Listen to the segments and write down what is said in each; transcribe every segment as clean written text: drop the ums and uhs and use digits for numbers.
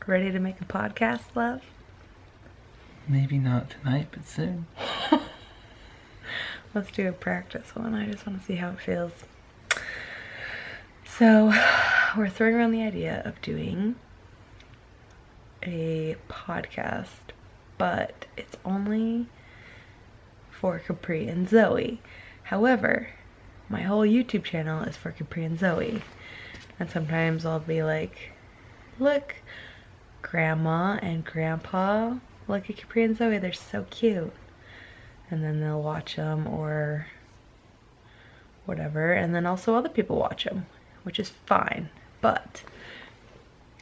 Ready to make a podcast, love? Maybe not tonight, but soon. Let's do a practice one. I just want to see how it feels. So, we're throwing around the idea of doing a podcast, but it's only for Capri and Zoe. However, my whole YouTube channel is for Capri and Zoe. And sometimes I'll be like, look, Grandma and Grandpa, look at Capri and Zoe, they're so cute. And then they'll watch them or whatever. And then also other people watch them, which is fine. But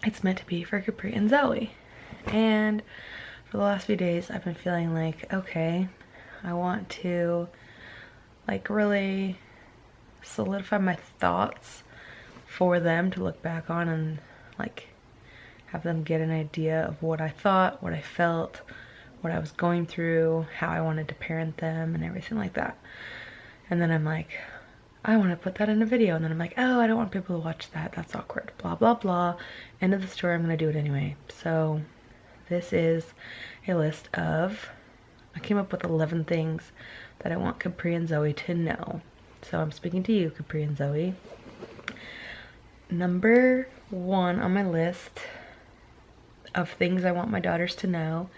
it's meant to be for Capri and Zoe. And for the last few days, I've been feeling like, okay, I want to like really solidify my thoughts for them to look back on and like have them get an idea of what I thought, what I felt, what I was going through, how I wanted to parent them and everything like that. And then I'm like, I want to put that in a video. And then I'm like, oh, I don't want people to watch that. That's awkward. Blah, blah, blah. End of the story. I'm going to do it anyway. So this is a list of, I came up with 11 things that I want Capri and Zoe to know. So I'm speaking to you, Capri and Zoe. Number 1 on my list of things I want my daughters to know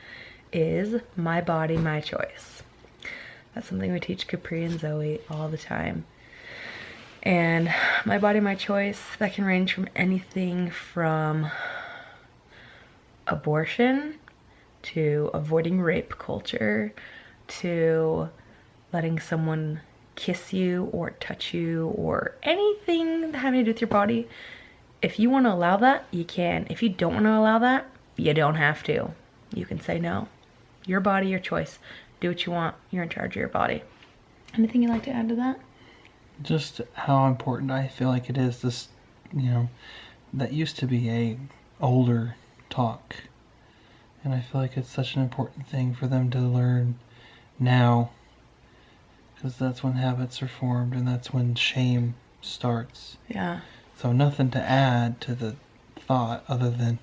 is my body, my choice. That's something we teach Capri and Zoe all the time. And my body, my choice, that can range from anything from abortion to avoiding rape culture to letting someone kiss you or touch you or anything having to do with your body. If you want to allow that, you can. If you don't want to allow that, you don't have to. You can say no. Your body, your choice. Do what you want. You're in charge of your body. Anything you'd like to add to that? Just how important I feel like it is. This, that used to be a older talk. And I feel like it's such an important thing for them to learn now. Because that's when habits are formed and that's when shame starts. Yeah. So nothing to add to the thought other than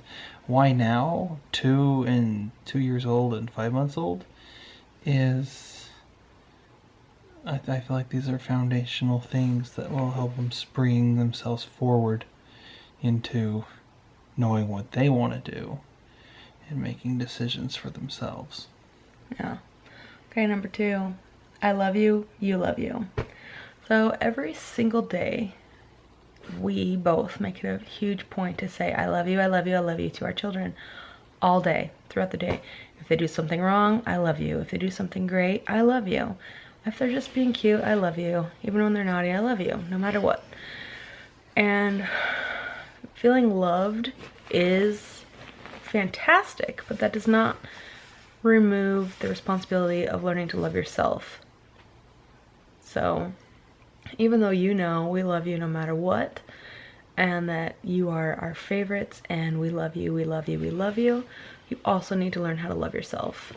why now 2 years old and 5 months old is I feel like these are foundational things that will help them spring themselves forward into knowing what they want to do and making decisions for themselves. Yeah. Okay, number 2. I love you, you love you. So every single day, we both make it a huge point to say, I love you, I love you, I love you to our children all day, throughout the day. If they do something wrong, I love you. If they do something great, I love you. If they're just being cute, I love you. Even when they're naughty, I love you, no matter what. And feeling loved is fantastic, but that does not remove the responsibility of learning to love yourself. So even though we love you no matter what, and that you are our favorites, and we love you, we love you, we love you, you also need to learn how to love yourself.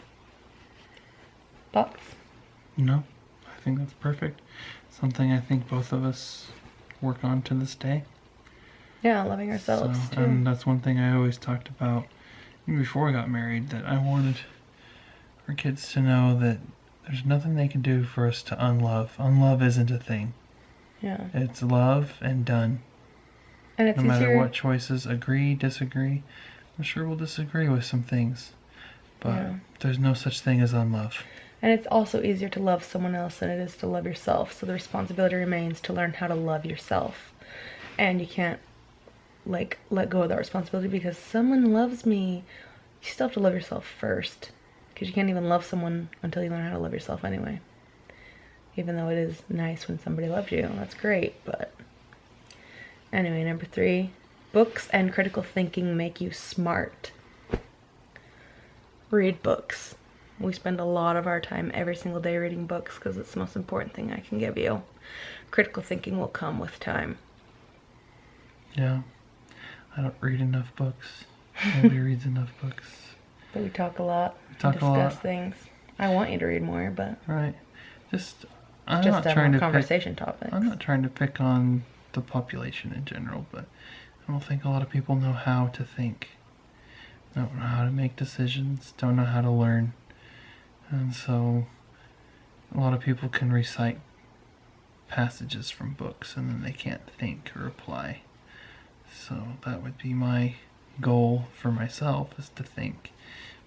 Thoughts? No, I think that's perfect. Something I think both of us work on to this day. Yeah, loving ourselves too. And that's one thing I always talked about even before we got married, that I wanted our kids to know that there's nothing they can do for us to unlove. Unlove isn't a thing. Yeah. It's love and done. And it's no matter easier... what choices, agree, disagree. I'm sure we'll disagree with some things, but there's no such thing as unlove. And it's also easier to love someone else than it is to love yourself. So the responsibility remains to learn how to love yourself. And you can't like let go of that responsibility because someone loves me. You still have to love yourself first. Because you can't even love someone until you learn how to love yourself anyway. Even though it is nice when somebody loves you. That's great, but... Anyway, number 3. Books and critical thinking make you smart. Read books. We spend a lot of our time every single day reading books because it's the most important thing I can give you. Critical thinking will come with time. Yeah. I don't read enough books. Nobody reads enough books. But we talk a lot. Talk and discuss things. I want you to read more, but... Right. I'm not trying to conversation topics. I'm not trying to pick on the population in general, but I don't think a lot of people know how to think. don't know how to make decisions, don't know how to learn. And so a lot of people can recite passages from books and then they can't think or apply. So that would be my goal for myself, is to think,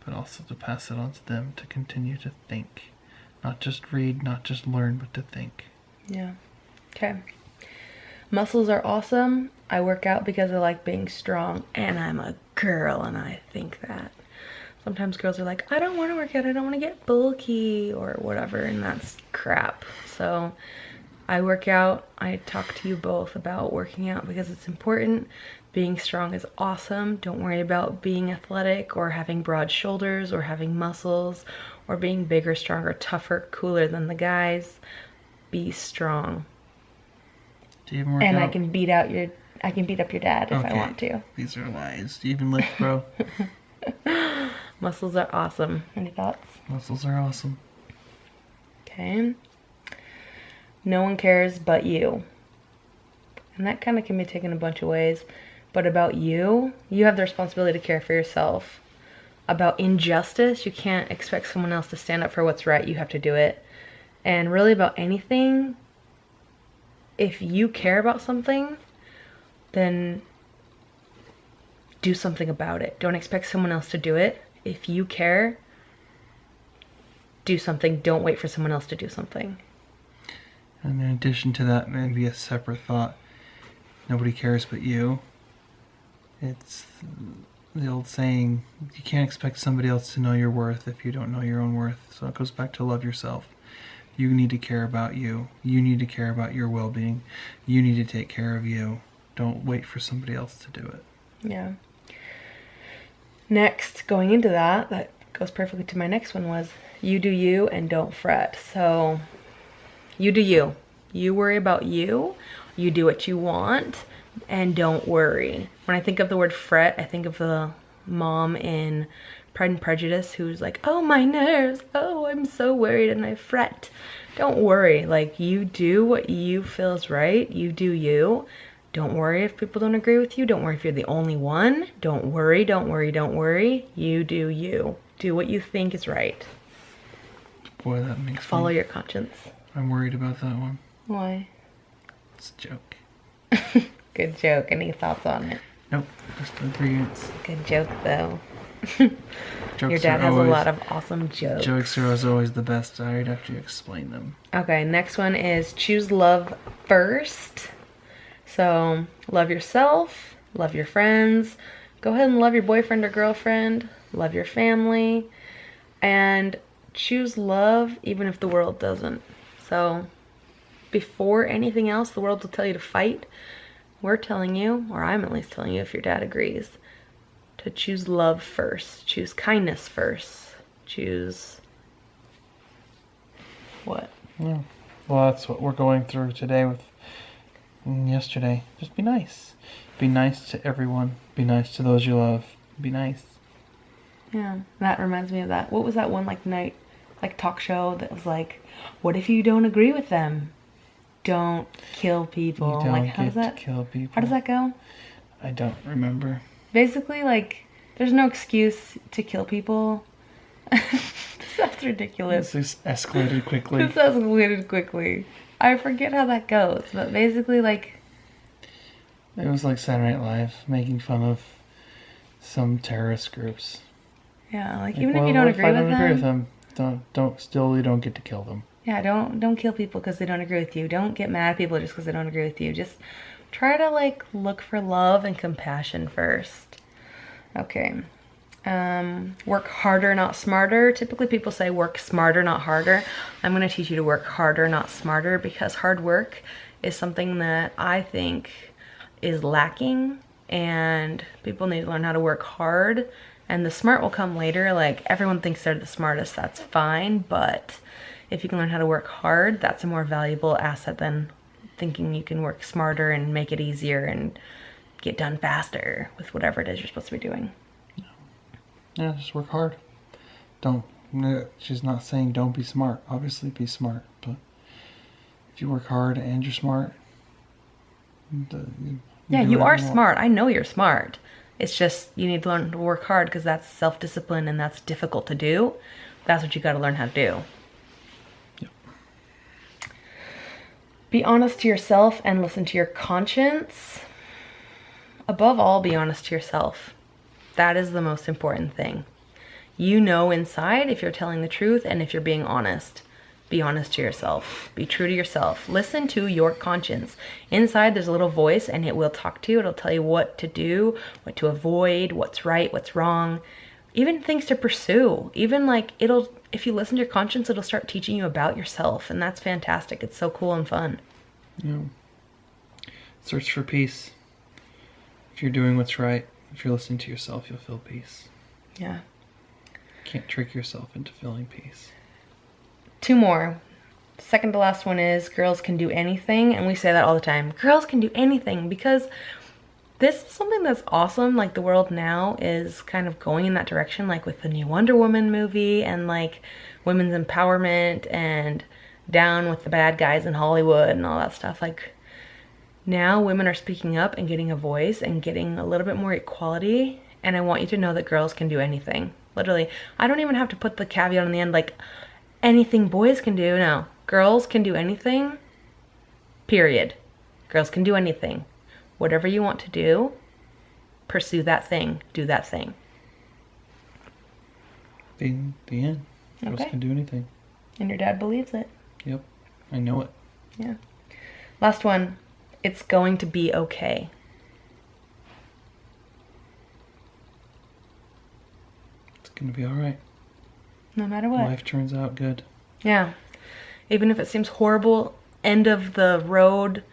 but also to pass it on to them to continue to think. Not just read, not just learn, but to think. Yeah. Okay. Muscles are awesome. I work out because I like being strong, and I'm a girl and I think that. Sometimes girls are like, I don't want to work out, I don't want to get bulky or whatever, and that's crap. So I work out. I talk to you both about working out because it's important. Being strong is awesome. Don't worry about being athletic or having broad shoulders or having muscles or being bigger, stronger, tougher, cooler than the guys. Be strong. Do you even work And out? I can beat up your dad if I want to. These are lies. Do you even lift, bro? Muscles are awesome. Any thoughts? Muscles are awesome. Okay. No one cares but you. And that kind of can be taken a bunch of ways. But about you, you have the responsibility to care for yourself. About injustice, you can't expect someone else to stand up for what's right. You have to do it. And really about anything, if you care about something, then do something about it. Don't expect someone else to do it. If you care, do something. Don't wait for someone else to do something. And in addition to that, maybe a separate thought. Nobody cares but you. It's the old saying, you can't expect somebody else to know your worth if you don't know your own worth. So it goes back to love yourself. You need to care about you. You need to care about your well-being. You need to take care of you. Don't wait for somebody else to do it. Yeah. Next, going into that goes perfectly to my next one, was you do you and don't fret. So you do you. You worry about you. You do what you want and don't worry. When I think of the word fret, I think of the mom in Pride and Prejudice who's like, oh, my nerves. Oh, I'm so worried and I fret. Don't worry. Like, you do what you feel is right. You do you. Don't worry if people don't agree with you. Don't worry if you're the only one. Don't worry, don't worry, don't worry. You do you. Do what you think is right. Boy, that makes Follow your conscience. I'm worried about that one. Why? It's a joke. Good joke. Any thoughts on it? Nope, just agreements. Good joke, though. Jokes Your dad are has a always- lot of awesome jokes. Jokes are always the best. I'd have to explain them. Okay, next one is choose love first. So, love yourself, love your friends, go ahead and love your boyfriend or girlfriend, love your family, and choose love even if the world doesn't. So, before anything else, the world will tell you to fight. We're telling you, or I'm at least telling you if your dad agrees, to choose love first. Choose kindness first. Choose what? Yeah. Well, that's what we're going through today with yesterday. Just be nice. Be nice to everyone. Be nice to those you love. Be nice. Yeah, that reminds me of that. What was that one talk show that was like, what if you don't agree with them? Don't kill people. You don't like, how get does that to kill people. How does that go? I don't remember. Basically, like, there's no excuse to kill people. That's ridiculous. This escalated quickly. This escalated quickly. I forget how that goes, but basically, like, It was like Saturday Night Live making fun of some terrorist groups. yeah, like, Like, even well, if you don't what if agree I with don't them, agree with them, you don't get to kill them. yeah, don't kill people because they don't agree with you. Don't get mad at people just because they don't agree with you. Just try to, like, look for love and compassion first. Okay. Work harder, not smarter. Typically people say work smarter, not harder. I'm going to teach you to work harder, not smarter, because hard work is something that I think is lacking, and people need to learn how to work hard, and the smart will come later. Like, everyone thinks they're the smartest, that's fine, but if you can learn how to work hard, that's a more valuable asset than thinking you can work smarter and make it easier and get done faster with whatever it is you're supposed to be doing. Yeah, just work hard. She's not saying don't be smart. Obviously be smart, but if you work hard and you're smart, Yeah, do you are whatever want. smart. I know you're smart. It's just you need to learn to work hard because that's self-discipline and that's difficult to do. That's what you got to learn how to do. Yep. Be honest to yourself and listen to your conscience. Above all, be honest to yourself. That is the most important thing. You know inside if you're telling the truth and if you're being honest. Be honest to yourself. Be true to yourself. Listen to your conscience. Inside there's a little voice and it will talk to you. It'll tell you what to do, what to avoid, what's right, what's wrong, even things to pursue. Even like if you listen to your conscience, it'll start teaching you about yourself, and that's fantastic. It's so cool and fun. Yeah. Search for peace. If you're doing what's right, if you're listening to yourself, you'll feel peace. Yeah. Can't trick yourself into feeling peace. 2 more. Second to last one is girls can do anything, and we say that all the time. Girls can do anything because this is something that's awesome. Like the world now is kind of going in that direction, like with the new Wonder Woman movie and like women's empowerment and down with the bad guys in Hollywood and all that stuff. Like now women are speaking up and getting a voice and getting a little bit more equality, and I want you to know that girls can do anything. Literally, I don't even have to put the caveat on the end like anything boys can do. No, girls can do anything, period. Girls can do anything. Whatever you want to do, pursue that thing, do that thing. The end. Girls Okay. can do anything. And your dad believes it. Yep, I know it. Yeah. Last one, it's going to be okay. It's gonna be alright. No matter what. Life turns out good. Yeah. Even if it seems horrible, end of the road,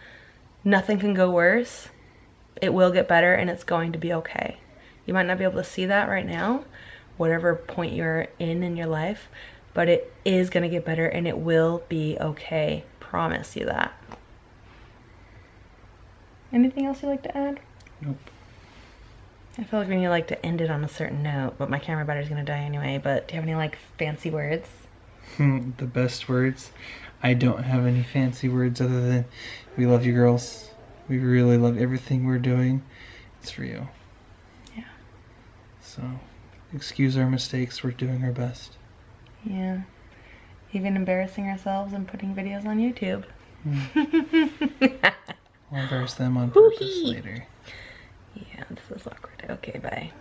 nothing can go worse. It will get better and it's going to be okay. You might not be able to see that right now, whatever point you're in your life, but it is going to get better and it will be okay. Promise you that. Anything else you'd like to add? Nope. I feel like we need to like to end it on a certain note, but my camera battery's going to die anyway. But do you have any like fancy words? The best words? I don't have any fancy words other than we love you girls. We really love everything we're doing. It's for you. Yeah. So, excuse our mistakes. We're doing our best. Yeah. Even embarrassing ourselves and putting videos on YouTube. I'll embarrass them on purpose later. Yeah, this is awkward. Okay, bye.